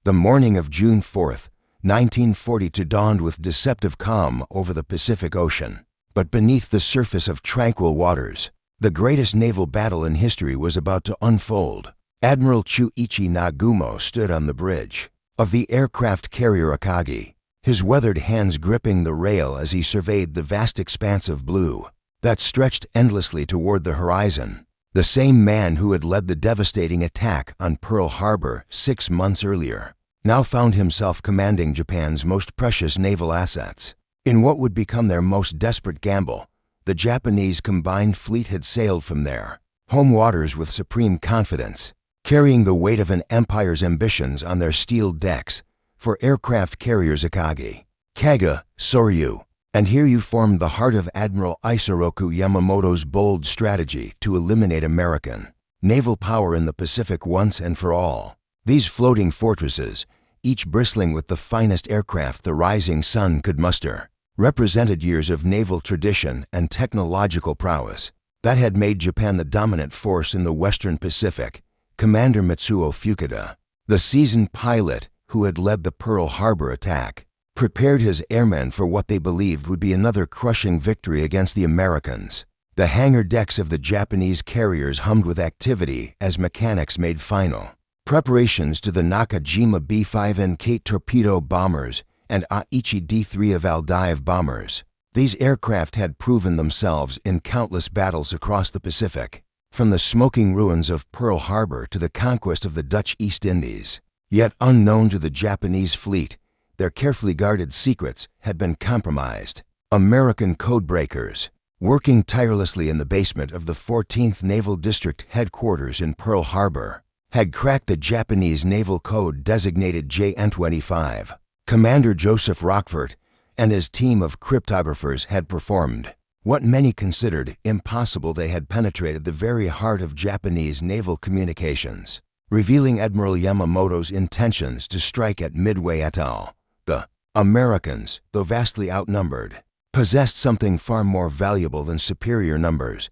The morning of June 4th, 1942 dawned with deceptive calm over the Pacific Ocean. But beneath the surface of tranquil waters, the greatest naval battle in history was about to unfold. Admiral Chuichi Nagumo stood on the bridge of the aircraft carrier Akagi, his weathered hands gripping the rail as he surveyed the vast expanse of blue that stretched endlessly toward the horizon. The same man who had led the devastating attack on Pearl Harbor 6 months earlier now found himself commanding Japan's most precious naval assets. In what would become their most desperate gamble, the Japanese combined fleet had sailed from their home waters with supreme confidence, carrying the weight of an empire's ambitions on their steel decks for aircraft carriers Akagi, Kaga, Soryu. And here you formed the heart of Admiral Isoroku Yamamoto's bold strategy to eliminate American naval power in the Pacific once and for all. These floating fortresses, each bristling with the finest aircraft the rising sun could muster, represented years of naval tradition and technological prowess that had made Japan the dominant force in the Western Pacific. Commander Mitsuo Fukuda, the seasoned pilot who had led the Pearl Harbor attack, prepared his airmen for what they believed would be another crushing victory against the Americans. The hangar decks of the Japanese carriers hummed with activity as mechanics made final preparations to the Nakajima B-5 and Kate torpedo bombers and Aichi D-3 Valdive bombers. These aircraft had proven themselves in countless battles across the Pacific, from the smoking ruins of Pearl Harbor to the conquest of the Dutch East Indies. Yet unknown to the Japanese fleet, their carefully guarded secrets had been compromised. American codebreakers, working tirelessly in the basement of the 14th Naval District headquarters in Pearl Harbor, had cracked the Japanese naval code designated JN-25. Commander Joseph Rockford and his team of cryptographers had performed what many considered impossible. They had penetrated the very heart of Japanese naval communications, revealing Admiral Yamamoto's intentions to strike at Midway atoll. The Americans, though vastly outnumbered, possessed something far more valuable than superior numbers.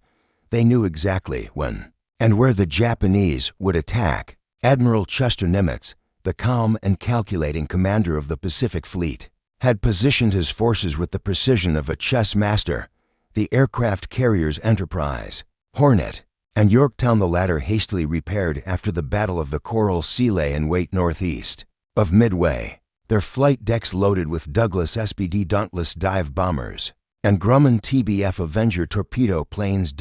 They knew exactly when and where the Japanese would attack. Admiral Chester Nimitz, the calm and calculating commander of the Pacific Fleet, had positioned his forces with the precision of a chess master. The aircraft carriers Enterprise, Hornet, and Yorktown, the latter hastily repaired after the Battle of the Coral Sea, lay in wait northeast of Midway, their flight decks loaded with Douglas SBD Dauntless dive bombers and Grumman TBF Avenger torpedo planes.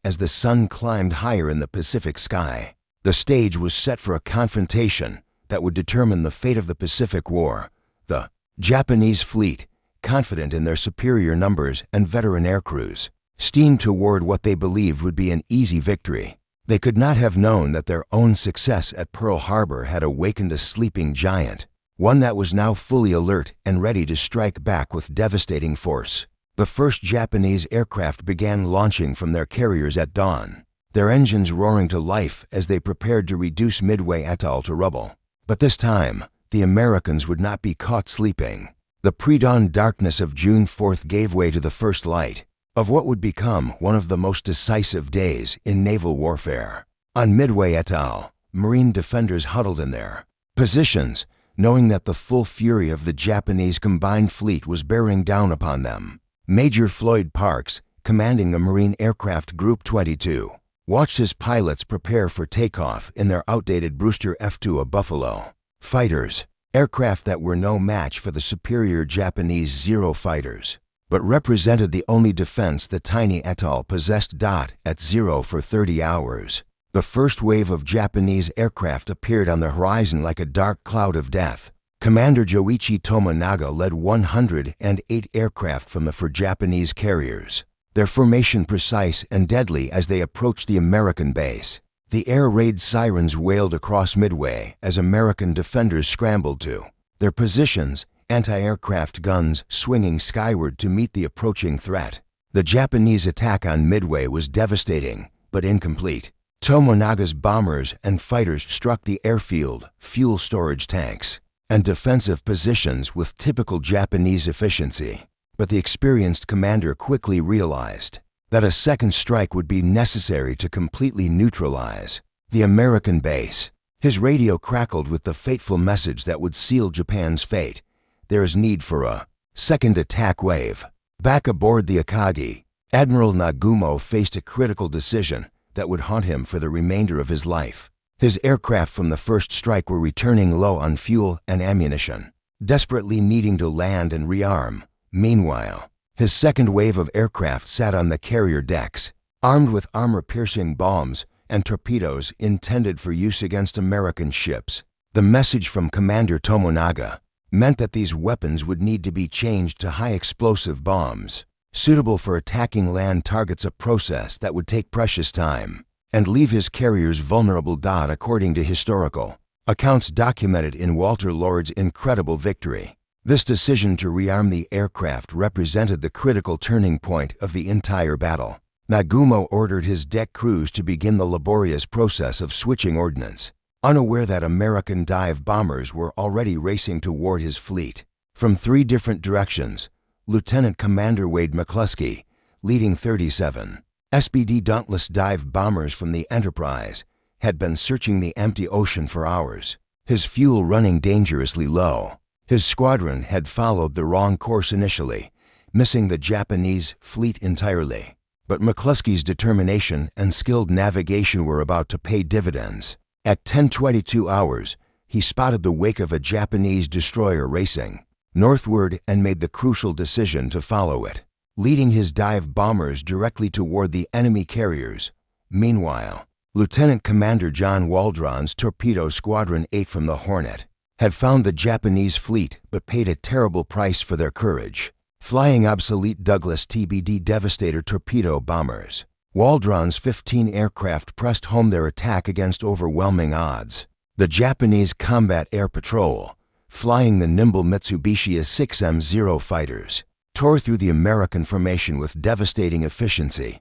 As the sun climbed higher in the Pacific sky, the stage was set for a confrontation that would determine the fate of the Pacific War. The Japanese fleet, confident in their superior numbers and veteran aircrews, steamed toward what they believed would be an easy victory. They could not have known that their own success at Pearl Harbor had awakened a sleeping giant, one that was now fully alert and ready to strike back with devastating force. The first Japanese aircraft began launching from their carriers at dawn, their engines roaring to life as they prepared to reduce Midway atoll to rubble. But this time, the Americans would not be caught sleeping. The pre-dawn darkness of June 4th gave way to the first light of what would become one of the most decisive days in naval warfare. On Midway atoll, Marine defenders huddled in their positions, knowing that the full fury of the Japanese combined fleet was bearing down upon them. Major Floyd Parks, commanding the Marine Aircraft Group 22, watched his pilots prepare for takeoff in their outdated Brewster F-2 Buffalo fighters, aircraft that were no match for the superior Japanese Zero fighters, but represented the only defense the tiny atoll possessed. At zero for 30 hours, the first wave of Japanese aircraft appeared on the horizon like a dark cloud of death. Commander Joichi Tomonaga led 108 aircraft from the four Japanese carriers, their formation precise and deadly as they approached the American base. The air raid sirens wailed across Midway as American defenders scrambled to their positions, anti-aircraft guns swinging skyward to meet the approaching threat. The Japanese attack on Midway was devastating, but incomplete. Tomonaga's bombers and fighters struck the airfield, fuel storage tanks, and defensive positions with typical Japanese efficiency. But the experienced commander quickly realized that a second strike would be necessary to completely neutralize the American base. His radio crackled with the fateful message that would seal Japan's fate. There is need for a second attack wave. Back aboard the Akagi, Admiral Nagumo faced a critical decision that would haunt him for the remainder of his life. His aircraft from the first strike were returning low on fuel and ammunition, desperately needing to land and rearm. Meanwhile, his second wave of aircraft sat on the carrier decks, armed with armor-piercing bombs and torpedoes intended for use against American ships. The message from Commander Tomonaga meant that these weapons would need to be changed to high-explosive bombs, suitable for attacking land targets, a process that would take precious time and leave his carriers vulnerable. According to historical accounts documented in Walter Lord's incredible victory, this decision to rearm the aircraft represented the critical turning point of the entire battle. Nagumo ordered his deck crews to begin the laborious process of switching ordnance, unaware that American dive bombers were already racing toward his fleet. From 3 different directions, Lieutenant Commander Wade McCluskey, leading 37 SBD Dauntless dive bombers from the Enterprise, had been searching the empty ocean for hours, his fuel running dangerously low. His squadron had followed the wrong course initially, missing the Japanese fleet entirely. But McCluskey's determination and skilled navigation were about to pay dividends. At 10:22 hours, he spotted the wake of a Japanese destroyer racing northward and made the crucial decision to follow it, leading his dive bombers directly toward the enemy carriers. Meanwhile, Lieutenant Commander John Waldron's Torpedo Squadron 8 from the Hornet had found the Japanese fleet but paid a terrible price for their courage, flying obsolete Douglas TBD Devastator torpedo bombers. Waldron's 15 aircraft pressed home their attack against overwhelming odds. The Japanese Combat Air Patrol, flying the nimble Mitsubishi A6M0 fighters, tore through the American formation with devastating efficiency.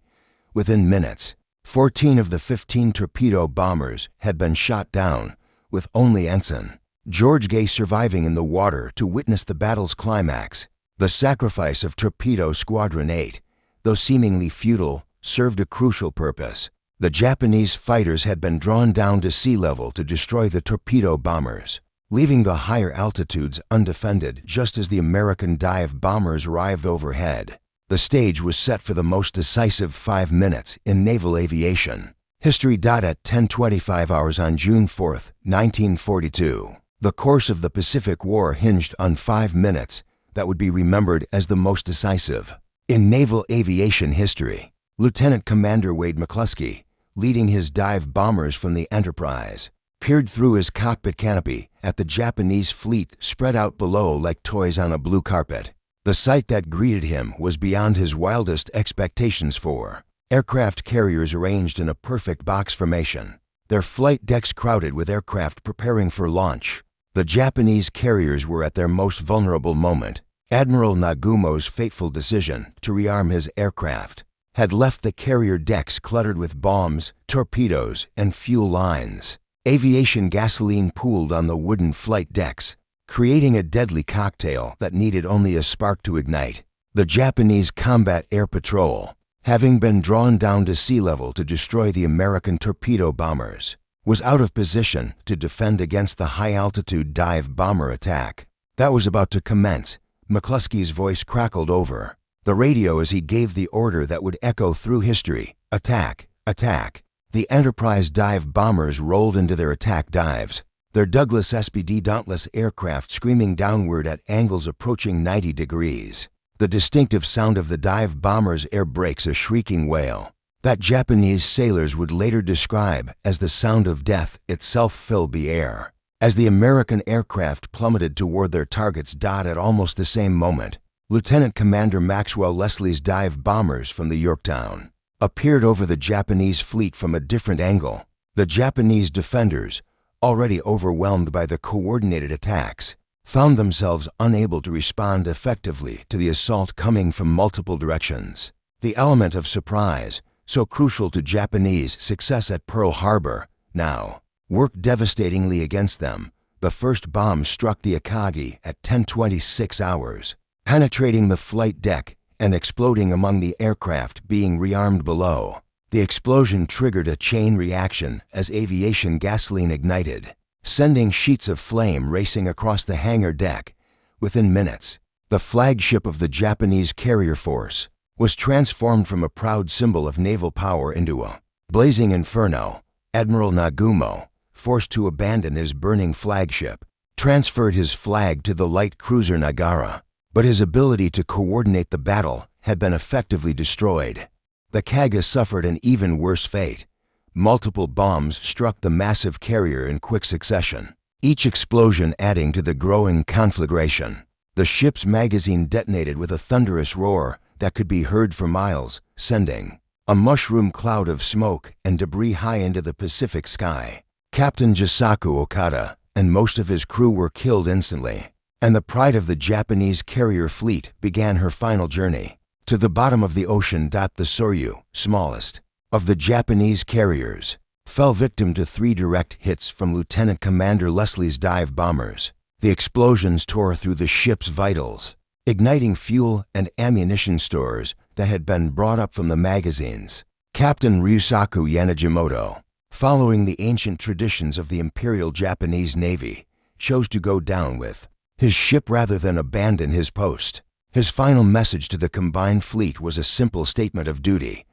Within minutes, 14 of the 15 torpedo bombers had been shot down, with only Ensign George Gay surviving in the water to witness the battle's climax. The sacrifice of Torpedo Squadron 8, though seemingly futile, served a crucial purpose. The Japanese fighters had been drawn down to sea level to destroy the torpedo bombers, leaving the higher altitudes undefended just as the American dive bombers arrived overhead. The stage was set for the most decisive 5 minutes in naval aviation. History. At 10:25 hours on June 4, 1942, the course of the Pacific War hinged on 5 minutes that would be remembered as the most decisive in naval aviation history. Lieutenant Commander Wade McCluskey, leading his dive bombers from the Enterprise, peered through his cockpit canopy at the Japanese fleet spread out below like toys on a blue carpet. The sight that greeted him was beyond his wildest expectations. 4 aircraft carriers arranged in a perfect box formation, their flight decks crowded with aircraft preparing for launch. The Japanese carriers were at their most vulnerable moment. Admiral Nagumo's fateful decision to rearm his aircraft had left the carrier decks cluttered with bombs, torpedoes, and fuel lines. Aviation gasoline pooled on the wooden flight decks, creating a deadly cocktail that needed only a spark to ignite. The Japanese Combat Air Patrol, having been drawn down to sea level to destroy the American torpedo bombers, was out of position to defend against the high-altitude dive bomber attack that was about to commence. McCluskey's voice crackled over the radio as he gave the order that would echo through history: attack, attack. The Enterprise dive bombers rolled into their attack dives, their Douglas SBD Dauntless aircraft screaming downward at angles approaching 90 degrees. The distinctive sound of the dive bombers' air brakes, a shrieking wail that Japanese sailors would later describe as the sound of death itself, filled the air as the American aircraft plummeted toward their targets. At almost the same moment, Lieutenant Commander Maxwell Leslie's dive bombers from the Yorktown appeared over the Japanese fleet from a different angle. The Japanese defenders, already overwhelmed by the coordinated attacks, found themselves unable to respond effectively to the assault coming from multiple directions. The element of surprise, so crucial to Japanese success at Pearl Harbor, now worked devastatingly against them. The first bomb struck the Akagi at 10:26 hours, penetrating the flight deck and exploding among the aircraft being rearmed below. The explosion triggered a chain reaction as aviation gasoline ignited, sending sheets of flame racing across the hangar deck. Within minutes, the flagship of the Japanese carrier force was transformed from a proud symbol of naval power into a blazing inferno. Admiral Nagumo, forced to abandon his burning flagship, transferred his flag to the light cruiser Nagara, but his ability to coordinate the battle had been effectively destroyed. The Kaga suffered an even worse fate. Multiple bombs struck the massive carrier in quick succession, each explosion adding to the growing conflagration. The ship's magazine detonated with a thunderous roar that could be heard for miles, sending a mushroom cloud of smoke and debris high into the Pacific sky. Captain Jisaku Okada and most of his crew were killed instantly, and the pride of the Japanese carrier fleet began her final journey to the bottom of the ocean. The Soryu, smallest of the Japanese carriers, fell victim to 3 direct hits from Lieutenant Commander Leslie's dive bombers. The explosions tore through the ship's vitals, igniting fuel and ammunition stores that had been brought up from the magazines. Captain Ryusaku Yanagimoto, following the ancient traditions of the Imperial Japanese Navy, chose to go down with his ship rather than abandon his post. His final message to the combined fleet was a simple statement of duty: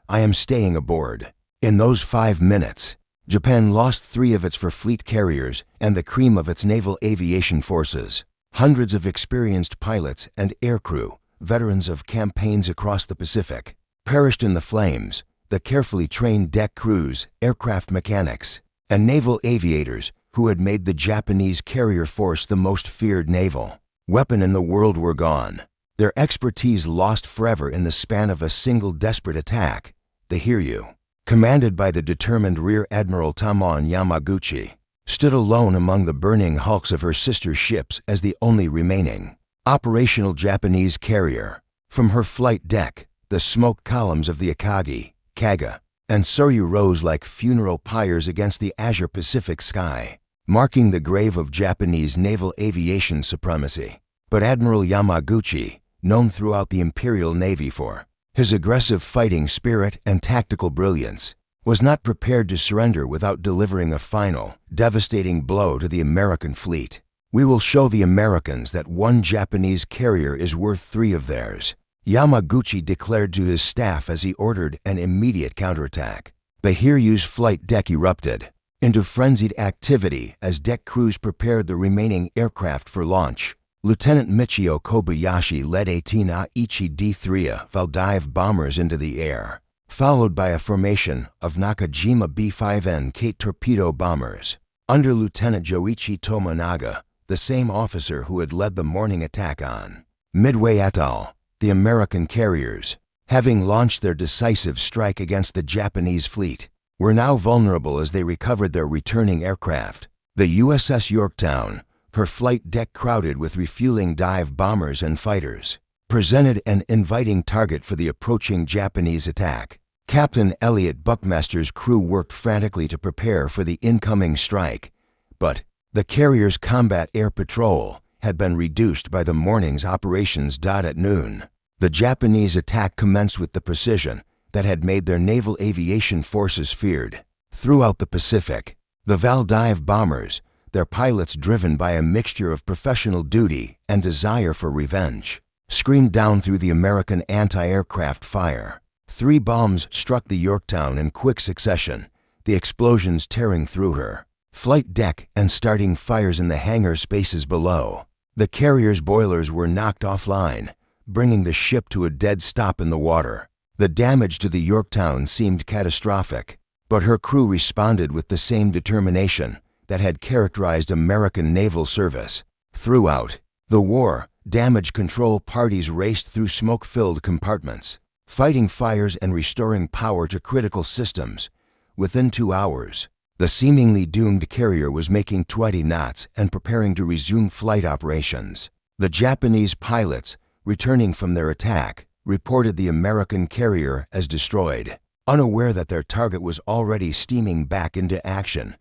"I am staying aboard." In those 5 minutes, Japan lost 3 of its fleet carriers and the cream of its naval aviation forces. Hundreds of experienced pilots and aircrew, veterans of campaigns across the Pacific, perished in the flames. The carefully trained deck crews, aircraft mechanics, and naval aviators who had made the Japanese carrier force the most feared naval weapon in the world were gone, their expertise lost forever in the span of a single desperate attack. The Hiryu, commanded by the determined Rear Admiral Tamon Yamaguchi, stood alone among the burning hulks of her sister ships as the only remaining operational Japanese carrier. From her flight deck, the smoke columns of the Akagi, Kaga, and Soryu rose like funeral pyres against the azure Pacific sky, marking the grave of Japanese naval aviation supremacy. But Admiral Yamaguchi, known throughout the Imperial Navy for his aggressive fighting spirit and tactical brilliance, was not prepared to surrender without delivering a final, devastating blow to the American fleet. "We will show the Americans that one Japanese carrier is worth 3 of theirs," Yamaguchi declared to his staff as he ordered an immediate counterattack. The Hiryu's flight deck erupted into frenzied activity as deck crews prepared the remaining aircraft for launch. Lieutenant Michio Kobayashi led 18 Aichi D-3 Valdive bombers into the air, followed by a formation of Nakajima B-5N Kate torpedo bombers. Under Lieutenant Joichi Tomonaga, the same officer who had led the morning attack on Midway atoll, the American carriers, having launched their decisive strike against the Japanese fleet, were now vulnerable as they recovered their returning aircraft. The USS Yorktown, her flight deck crowded with refueling dive bombers and fighters, presented an inviting target for the approaching Japanese attack. Captain Elliot Buckmaster's crew worked frantically to prepare for the incoming strike, but the carrier's combat air patrol had been reduced by the morning's operations. At noon, the Japanese attack commenced with the precision that had made their naval aviation forces feared. Throughout the Pacific, the Valdive bombers, their pilots driven by a mixture of professional duty and desire for revenge, screamed down through the American anti-aircraft fire. 3 bombs struck the Yorktown in quick succession, the explosions tearing through her flight deck and starting fires in the hangar spaces below. The carrier's boilers were knocked offline, bringing the ship to a dead stop in the water. The damage to the Yorktown seemed catastrophic, but her crew responded with the same determination that had characterized American naval service. Throughout the war, damage control parties raced through smoke-filled compartments, fighting fires and restoring power to critical systems. Within 2 hours, the seemingly doomed carrier was making 20 knots and preparing to resume flight operations. The Japanese pilots, returning from their attack, reported the American carrier as destroyed, unaware that their target was already steaming back into action.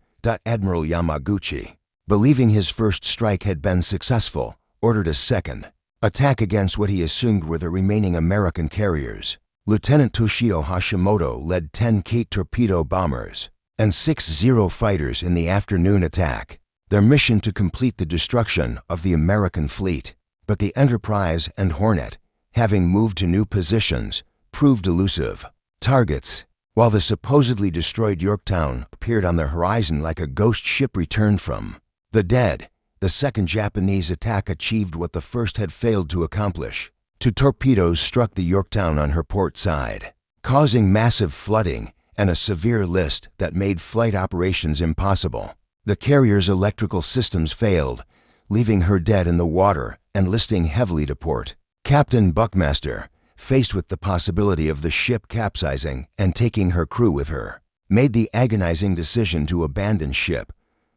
Admiral Yamaguchi, believing his first strike had been successful, ordered a second attack against what he assumed were the remaining American carriers. Lieutenant Toshio Hashimoto led 10 Kate torpedo bombers and 6 Zero fighters in the afternoon attack, their mission to complete the destruction of the American fleet. But the Enterprise and Hornet, having moved to new positions, proved elusive targets. While the supposedly destroyed Yorktown appeared on the horizon like a ghost ship returned from the dead, the second Japanese attack achieved what the first had failed to accomplish. Two torpedoes struck the Yorktown on her port side, causing massive flooding and a severe list that made flight operations impossible. The carrier's electrical systems failed, leaving her dead in the water and listing heavily to port. Captain Buckmaster, faced with the possibility of the ship capsizing and taking her crew with her, made the agonizing decision to abandon ship.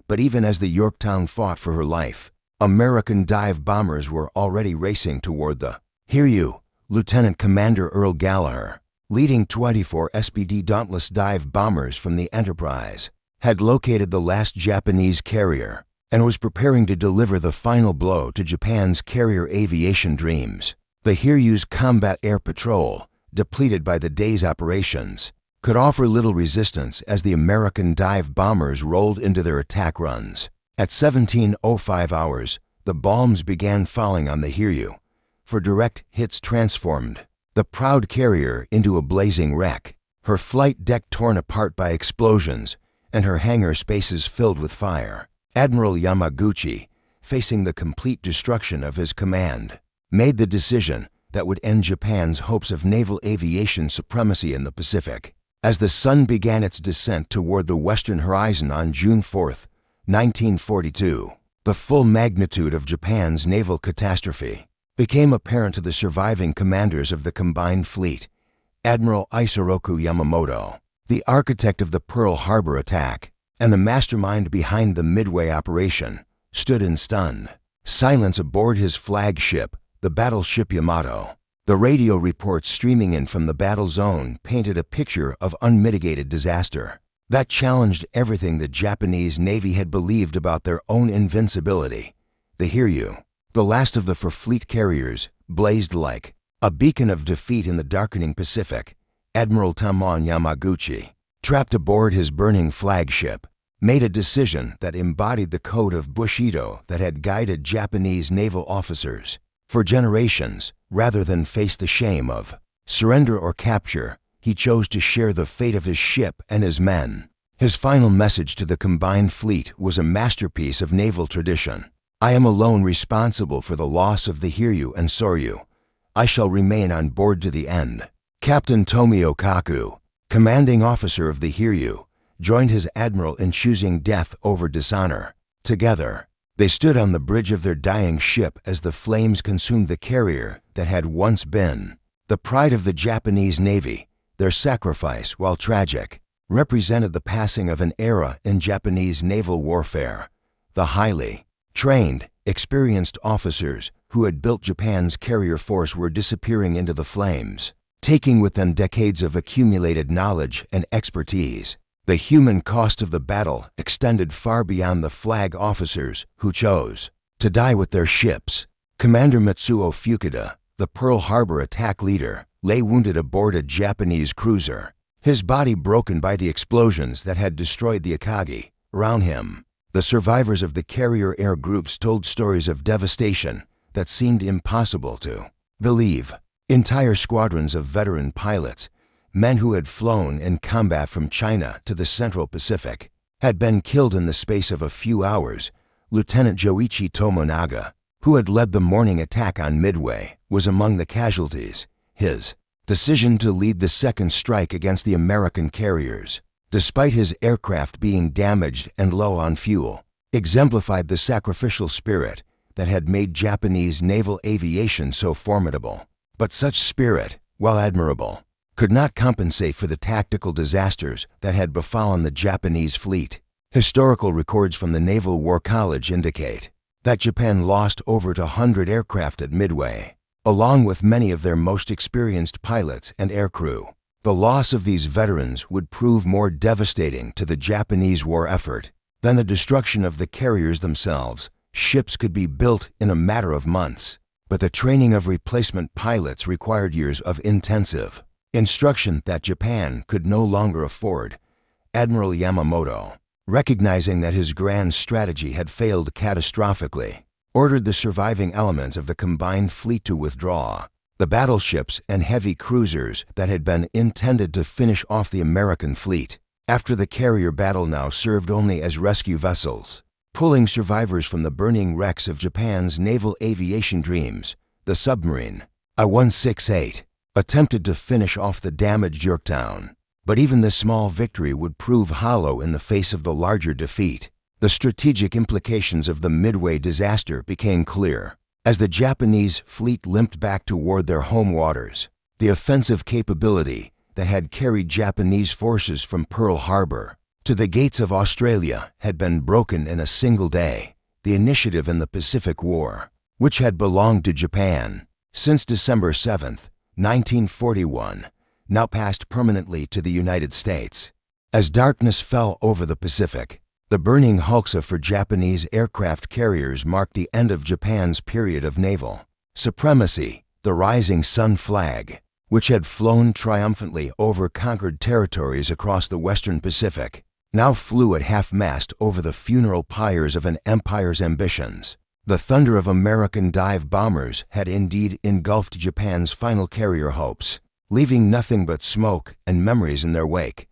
But even as the Yorktown fought for her life, American dive bombers were already racing toward the Hiryu. Lieutenant Commander Earl Gallagher, leading 24 SPD Dauntless dive bombers from the Enterprise, had located the last Japanese carrier and was preparing to deliver the final blow to Japan's carrier aviation dreams. The Hiryu's combat air patrol, depleted by the day's operations, could offer little resistance as the American dive bombers rolled into their attack runs. At 17:05 hours, the bombs began falling on the Hiryu. For direct hits transformed the proud carrier into a blazing wreck, her flight deck torn apart by explosions and her hangar spaces filled with fire. Admiral Yamaguchi, facing the complete destruction of his command, made the decision that would end Japan's hopes of naval aviation supremacy in the Pacific. As the sun began its descent toward the western horizon on June 4, 1942, the full magnitude of Japan's naval catastrophe became apparent to the surviving commanders of the combined fleet. Admiral Isoroku Yamamoto, the architect of the Pearl Harbor attack and the mastermind behind the Midway operation, stood in stunned silence aboard his flagship, the battleship Yamato. The radio reports streaming in from the battle zone painted a picture of unmitigated disaster that challenged everything the Japanese Navy had believed about their own invincibility. The Hiryu, the last of the four fleet carriers, blazed like a beacon of defeat in the darkening Pacific. Admiral Tamon Yamaguchi, trapped aboard his burning flagship, made a decision that embodied the code of Bushido that had guided Japanese naval officers for generations. Rather than face the shame of surrender or capture, he chose to share the fate of his ship and his men. His final message to the combined fleet was a masterpiece of naval tradition. I am alone responsible for the loss of the Hiryu and Soryu. I shall remain on board to the end. Captain Tomio Kaku, commanding officer of the Hiryu, joined his admiral in choosing death over dishonor. Together, they stood on the bridge of their dying ship as the flames consumed the carrier that had once been the pride of the Japanese Navy. Their sacrifice, while tragic, represented the passing of an era in Japanese naval warfare. The highly trained, experienced officers who had built Japan's carrier force were disappearing into the flames, taking with them decades of accumulated knowledge and expertise. The human cost of the battle extended far beyond the flag officers who chose to die with their ships. Commander Mitsuo Fukuda, the Pearl Harbor attack leader, lay wounded aboard a Japanese cruiser, his body broken by the explosions that had destroyed the Akagi. Around him, the survivors of the carrier air groups told stories of devastation that seemed impossible to believe. Entire squadrons of veteran pilots, men who had flown in combat from China to the Central Pacific, had been killed in the space of a few hours. Lieutenant Joichi Tomonaga, who had led the morning attack on Midway, was among the casualties. His decision to lead the second strike against the American carriers, despite his aircraft being damaged and low on fuel, exemplified the sacrificial spirit that had made Japanese naval aviation so formidable. But such spirit, while admirable, could not compensate for the tactical disasters that had befallen the Japanese fleet. Historical records from the Naval War College indicate that Japan lost over 100 aircraft at Midway, along with many of their most experienced pilots and aircrew. The loss of these veterans would prove more devastating to the Japanese war effort than the destruction of the carriers themselves. Ships could be built in a matter of months, but the training of replacement pilots required years of intensive instruction that Japan could no longer afford, Admiral Yamamoto, recognizing that his grand strategy had failed catastrophically, ordered the surviving elements of the combined fleet to withdraw. The battleships and heavy cruisers that had been intended to finish off the American fleet after the carrier battle now served only as rescue vessels, pulling survivors from the burning wrecks of Japan's naval aviation dreams. The submarine, I-168, attempted to finish off the damaged Yorktown, but even this small victory would prove hollow in the face of the larger defeat. The strategic implications of the Midway disaster became clear. As the Japanese fleet limped back toward their home waters, the offensive capability that had carried Japanese forces from Pearl Harbor to the gates of Australia had been broken in a single day. The initiative in the Pacific War, which had belonged to Japan since December 7, 1941, now passed permanently to the United States. As darkness fell over the Pacific, the burning hulks of four Japanese aircraft carriers marked the end of Japan's period of naval supremacy. The rising sun flag, which had flown triumphantly over conquered territories across the western Pacific, now flew at half-mast over the funeral pyres of an empire's ambitions. The thunder of American dive bombers had indeed engulfed Japan's final carrier hopes, leaving nothing but smoke and memories in their wake.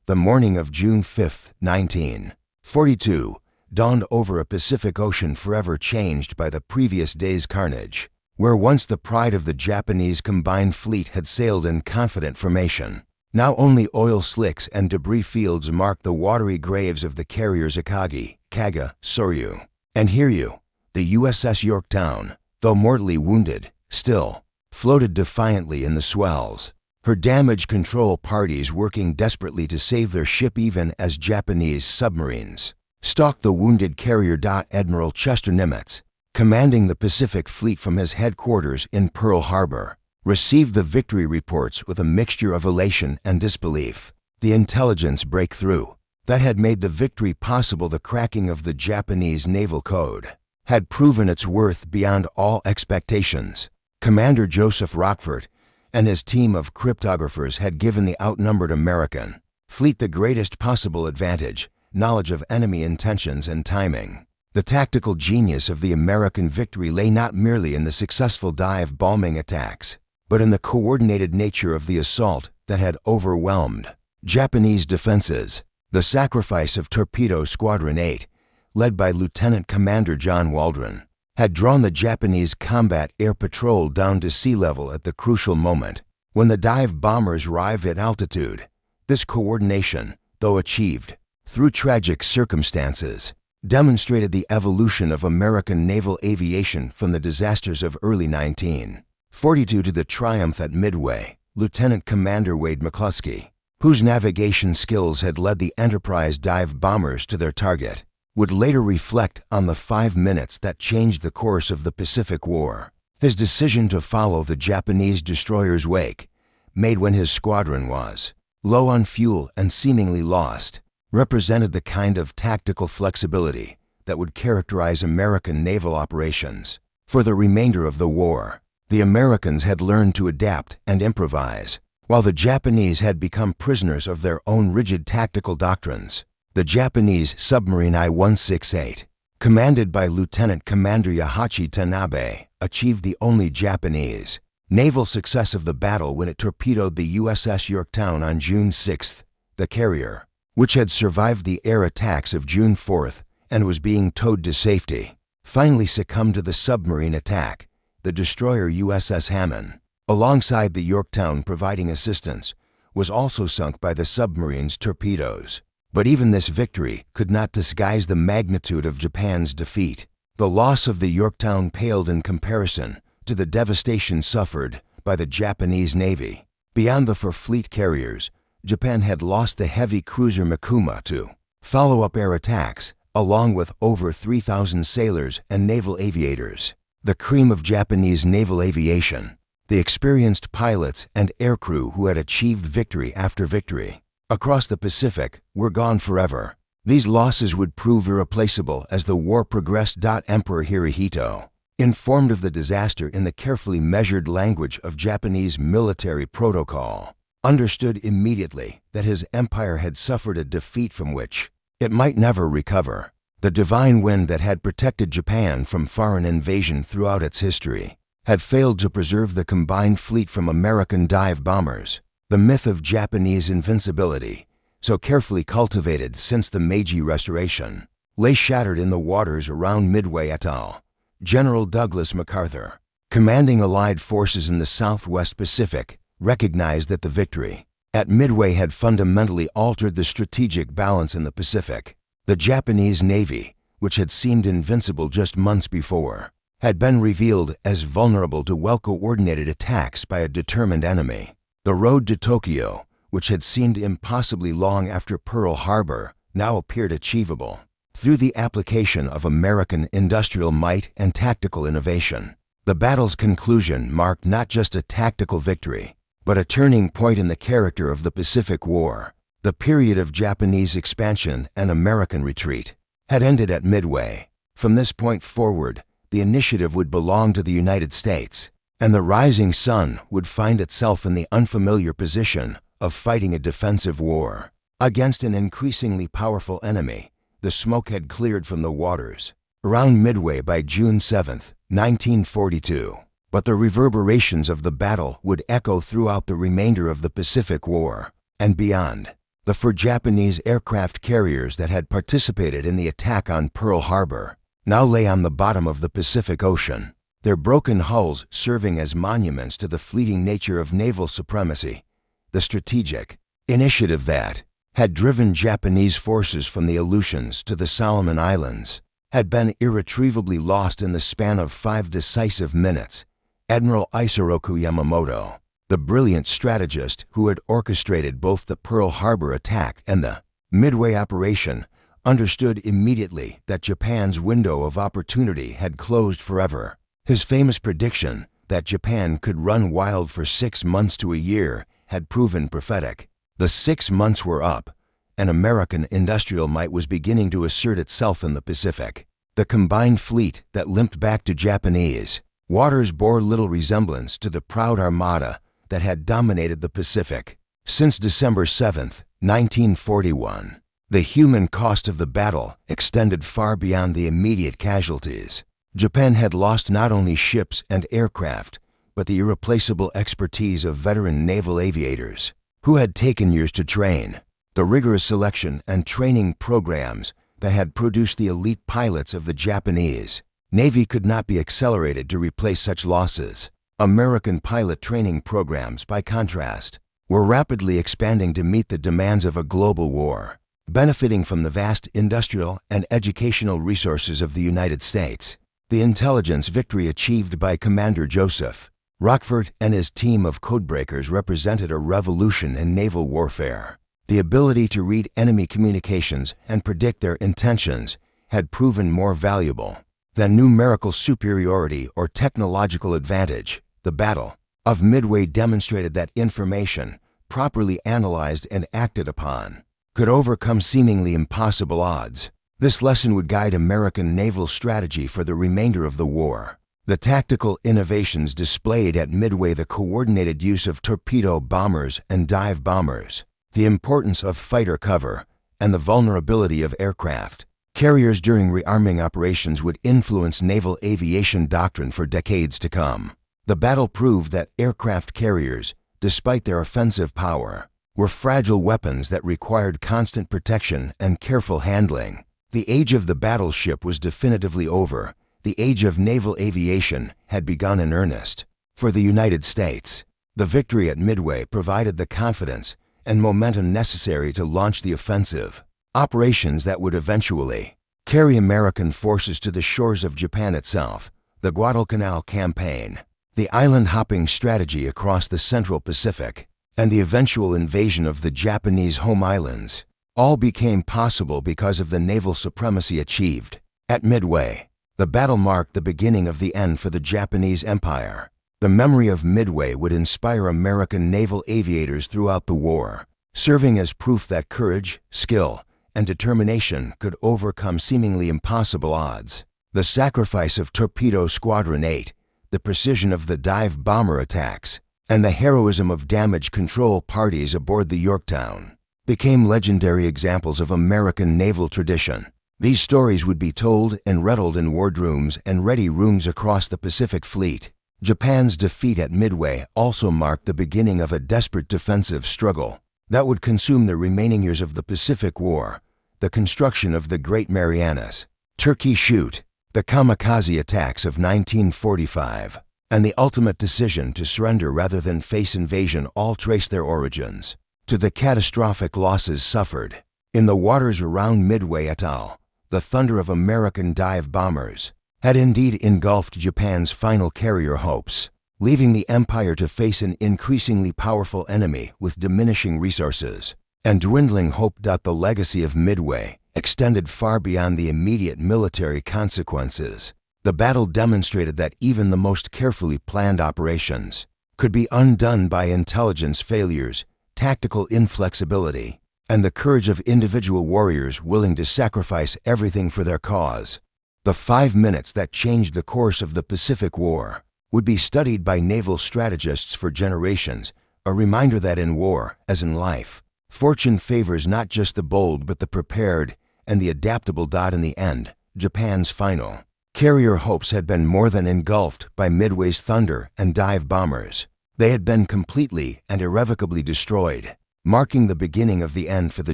The morning of June 5, 1942, dawned over a Pacific Ocean forever changed by the previous day's carnage. Where once the pride of the Japanese combined fleet had sailed in confident formation, now only oil slicks and debris fields marked the watery graves of the carriers Akagi, Kaga, Soryu, and Hiryu. The USS Yorktown, though mortally wounded, still floated defiantly in the swells, her damage control parties working desperately to save their ship even as Japanese submarines stalked the wounded carrier. Admiral Chester Nimitz, commanding the Pacific Fleet from his headquarters in Pearl Harbor, received the victory reports with a mixture of elation and disbelief. The intelligence breakthrough that had made the victory possible, the cracking of the Japanese naval code, had proven its worth beyond all expectations. Commander Joseph Rockford and his team of cryptographers had given the outnumbered American fleet the greatest possible advantage, knowledge of enemy intentions and timing. The tactical genius of the American victory lay not merely in the successful dive bombing attacks, but in the coordinated nature of the assault that had overwhelmed Japanese defenses. The sacrifice of Torpedo Squadron 8, led by Lieutenant Commander John Waldron, had drawn the Japanese combat air patrol down to sea level at the crucial moment when the dive bombers arrived at altitude. This coordination, though achieved through tragic circumstances, demonstrated the evolution of American naval aviation from the disasters of early 1942 to the triumph at Midway. Lieutenant Commander Wade McCluskey, whose navigation skills had led the Enterprise dive bombers to their target, would later reflect on the 5 minutes that changed the course of the Pacific War. His decision to follow the Japanese destroyer's wake, made when his squadron was low on fuel and seemingly lost, represented the kind of tactical flexibility that would characterize American naval operations. For the remainder of the war, the Americans had learned to adapt and improvise, while the Japanese had become prisoners of their own rigid tactical doctrines. The Japanese submarine I-168, commanded by Lieutenant Commander Yahachi Tanabe, achieved the only Japanese naval success of the battle when it torpedoed the USS Yorktown on June 6. The carrier, which had survived the air attacks of June 4 and was being towed to safety, finally succumbed to the submarine attack. The destroyer USS Hammond, alongside the Yorktown providing assistance, was also sunk by the submarine's torpedoes. But even this victory could not disguise the magnitude of Japan's defeat. The loss of the Yorktown paled in comparison to the devastation suffered by the Japanese Navy. Beyond the four fleet carriers, Japan had lost the heavy cruiser Mikuma to follow-up air attacks, along with over 3,000 sailors and naval aviators. The cream of Japanese naval aviation, the experienced pilots and aircrew who had achieved victory after victory across the Pacific, were gone forever. These losses would prove irreplaceable as the war progressed. Emperor Hirohito, informed of the disaster in the carefully measured language of Japanese military protocol, understood immediately that his empire had suffered a defeat from which it might never recover. The divine wind that had protected Japan from foreign invasion throughout its history had failed to preserve the combined fleet from American dive bombers. The myth of Japanese invincibility, so carefully cultivated since the Meiji Restoration, lay shattered in the waters around Midway atoll. General Douglas MacArthur, commanding Allied forces in the Southwest Pacific, recognized that the victory at Midway had fundamentally altered the strategic balance in the Pacific. The Japanese Navy, which had seemed invincible just months before, had been revealed as vulnerable to well-coordinated attacks by a determined enemy. The road to Tokyo, which had seemed impossibly long after Pearl Harbor, now appeared achievable through the application of American industrial might and tactical innovation. The battle's conclusion marked not just a tactical victory, but a turning point in the character of the Pacific War. The period of Japanese expansion and American retreat had ended at Midway. From this point forward, the initiative would belong to the United States, and the rising sun would find itself in the unfamiliar position of fighting a defensive war against an increasingly powerful enemy. The smoke had cleared from the waters around Midway by June 7, 1942, but the reverberations of the battle would echo throughout the remainder of the Pacific War and beyond. The four Japanese aircraft carriers that had participated in the attack on Pearl Harbor now lay on the bottom of the Pacific Ocean, their broken hulls serving as monuments to the fleeting nature of naval supremacy. The strategic initiative that had driven Japanese forces from the Aleutians to the Solomon Islands had been irretrievably lost in the span of 5 decisive minutes. Admiral Isoroku Yamamoto, the brilliant strategist who had orchestrated both the Pearl Harbor attack and the Midway operation, understood immediately that Japan's window of opportunity had closed forever. His famous prediction that Japan could run wild for 6 months to a year had proven prophetic. The 6 months were up, and American industrial might was beginning to assert itself in the Pacific. The combined fleet that limped back to Japanese waters bore little resemblance to the proud armada that had dominated the Pacific since December 7, 1941. The human cost of the battle extended far beyond the immediate casualties. Japan had lost not only ships and aircraft, but the irreplaceable expertise of veteran naval aviators who had taken years to train. The rigorous selection and training programs that had produced the elite pilots of the Japanese Navy could not be accelerated to replace such losses. American pilot training programs, by contrast, were rapidly expanding to meet the demands of a global war. Benefiting from the vast industrial and educational resources of the United States, the intelligence victory achieved by Commander Joseph Rockford and his team of codebreakers represented a revolution in naval warfare. The ability to read enemy communications and predict their intentions had proven more valuable than numerical superiority or technological advantage. The Battle of Midway demonstrated that information, properly analyzed and acted upon, could overcome seemingly impossible odds. This lesson would guide American naval strategy for the remainder of the war. The tactical innovations displayed at Midway, the coordinated use of torpedo bombers and dive bombers, the importance of fighter cover, and the vulnerability of aircraft carriers during rearming operations would influence naval aviation doctrine for decades to come. The battle proved that aircraft carriers, despite their offensive power, were fragile weapons that required constant protection and careful handling. The age of the battleship was definitively over. The age of naval aviation had begun in earnest. For the United States, the victory at Midway provided the confidence and momentum necessary to launch the offensive operations that would eventually carry American forces to the shores of Japan itself. The Guadalcanal Campaign, the island-hopping strategy across the Central Pacific, and the eventual invasion of the Japanese home islands all became possible because of the naval supremacy achieved at Midway. The battle marked the beginning of the end for the Japanese Empire. The memory of Midway would inspire American naval aviators throughout the war, serving as proof that courage, skill, and determination could overcome seemingly impossible odds. The sacrifice of Torpedo Squadron 8, the precision of the dive bomber attacks, and the heroism of damage control parties aboard the Yorktown became legendary examples of American naval tradition. These stories would be told and retold in wardrooms and ready rooms across the Pacific Fleet. Japan's defeat at Midway also marked the beginning of a desperate defensive struggle that would consume the remaining years of the Pacific War. The construction of the Great Marianas, Turkey Shoot, the kamikaze attacks of 1945, and the ultimate decision to surrender rather than face invasion all trace their origins to the catastrophic losses suffered. In the waters around Midway atoll, the thunder of American dive bombers had indeed engulfed Japan's final carrier hopes, leaving the empire to face an increasingly powerful enemy with diminishing resources and dwindling hope. The legacy of Midway extended far beyond the immediate military consequences. The battle demonstrated that even the most carefully planned operations could be undone by intelligence failures, tactical inflexibility, and the courage of individual warriors willing to sacrifice everything for their cause. The 5 minutes that changed the course of the Pacific War would be studied by naval strategists for generations, a reminder that in war, as in life, fortune favors not just the bold but the prepared and the adaptable. In the end, Japan's final carrier hopes had been more than engulfed by Midway's thunder and dive bombers. They had been completely and irrevocably destroyed, marking the beginning of the end for the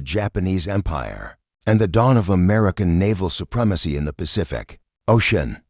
Japanese Empire and the dawn of American naval supremacy in the Pacific Ocean.